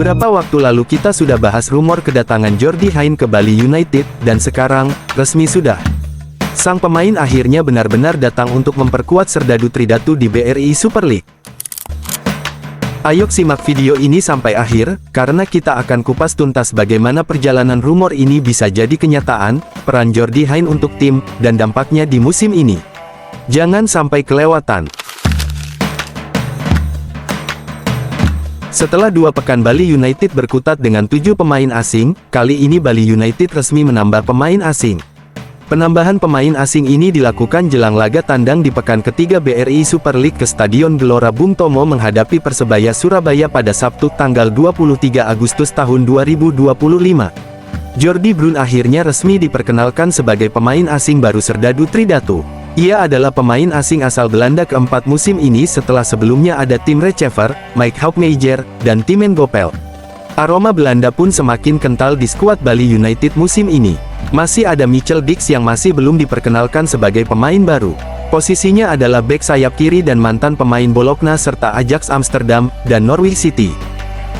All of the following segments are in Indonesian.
Beberapa waktu lalu kita sudah bahas rumor kedatangan Jordi Hein ke Bali United, dan sekarang, resmi sudah. Sang pemain akhirnya benar-benar datang untuk memperkuat Serdadu Tridatu di BRI Super League. Ayo simak video ini sampai akhir, karena kita akan kupas tuntas bagaimana perjalanan rumor ini bisa jadi kenyataan, peran Jordi Hein untuk tim, dan dampaknya di musim ini. Jangan sampai kelewatan. Setelah 2 pekan Bali United berkutat dengan 7 pemain asing, kali ini Bali United resmi menambah pemain asing. Penambahan pemain asing ini dilakukan jelang laga tandang di pekan ketiga BRI Super League ke Stadion Gelora Bung Tomo menghadapi Persebaya Surabaya pada Sabtu tanggal 23 Agustus tahun 2025. Jordi Bruun akhirnya resmi diperkenalkan sebagai pemain asing baru Serdadu Tridatu. Ia adalah pemain asing asal Belanda keempat musim ini setelah sebelumnya ada Tim Rechever, Mike Haukmeijer, dan Timen Gopel. Aroma Belanda pun semakin kental di skuad Bali United musim ini. Masih ada Michel Dix yang masih belum diperkenalkan sebagai pemain baru. Posisinya adalah bek sayap kiri dan mantan pemain Bologna serta Ajax Amsterdam, dan Norwich City.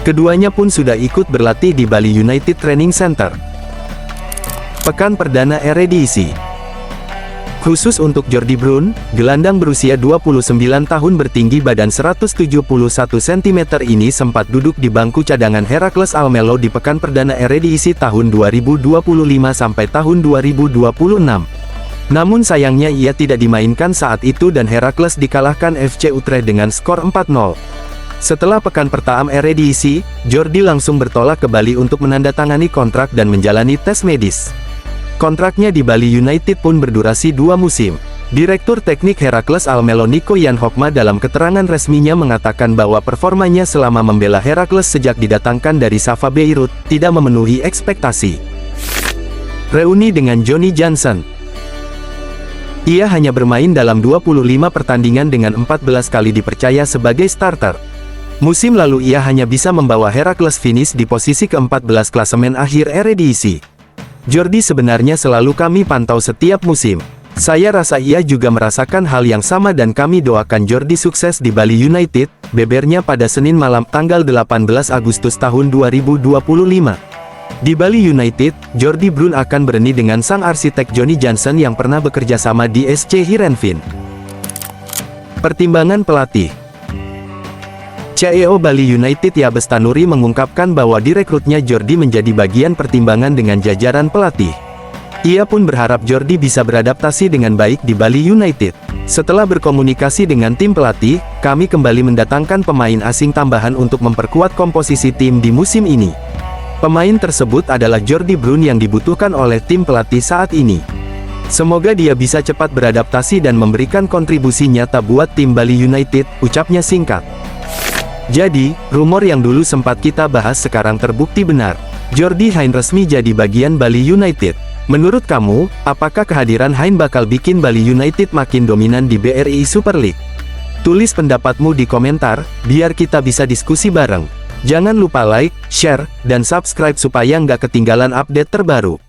Keduanya pun sudah ikut berlatih di Bali United Training Center. Pekan Perdana Eredivisie. Khusus untuk Jordi Bruun, gelandang berusia 29 tahun bertinggi badan 171 cm ini sempat duduk di bangku cadangan Heracles Almelo di pekan perdana Eredivisie tahun 2025 sampai tahun 2026. Namun sayangnya ia tidak dimainkan saat itu dan Heracles dikalahkan FC Utrecht dengan skor 4-0. Setelah pekan pertama Eredivisie, Jordi langsung bertolak ke Bali untuk menandatangani kontrak dan menjalani tes medis. Kontraknya di Bali United pun berdurasi 2 musim. Direktur Teknik Heracles Almelo Nico Jan Hokma dalam keterangan resminya mengatakan bahwa performanya selama membela Heracles sejak didatangkan dari Sava Beirut, tidak memenuhi ekspektasi. Reuni dengan Johnny Jansen. Ia hanya bermain dalam 25 pertandingan dengan 14 kali dipercaya sebagai starter. Musim lalu ia hanya bisa membawa Heracles finish di posisi ke-14 klasemen akhir Eredivisie. Jordi sebenarnya selalu kami pantau setiap musim. Saya rasa ia juga merasakan hal yang sama dan kami doakan Jordi sukses di Bali United, bebernya pada Senin malam tanggal 18 Agustus tahun 2025. Di Bali United, Jordi Bruun akan bereni dengan sang arsitek Johnny Jansen yang pernah bekerja sama di SC Heerenveen. Pertimbangan pelatih. CEO Bali United Yabes Tanuri mengungkapkan bahwa direkrutnya Jordi menjadi bagian pertimbangan dengan jajaran pelatih. Ia pun berharap Jordi bisa beradaptasi dengan baik di Bali United. Setelah berkomunikasi dengan tim pelatih, kami kembali mendatangkan pemain asing tambahan untuk memperkuat komposisi tim di musim ini. Pemain tersebut adalah Jordi Bruun yang dibutuhkan oleh tim pelatih saat ini. Semoga dia bisa cepat beradaptasi dan memberikan kontribusi nyata buat tim Bali United, ucapnya singkat. Jadi, rumor yang dulu sempat kita bahas sekarang terbukti benar. Jordi Hein resmi jadi bagian Bali United. Menurut kamu, apakah kehadiran Hein bakal bikin Bali United makin dominan di BRI Super League? Tulis pendapatmu di komentar, biar kita bisa diskusi bareng. Jangan lupa like, share, dan subscribe supaya nggak ketinggalan update terbaru.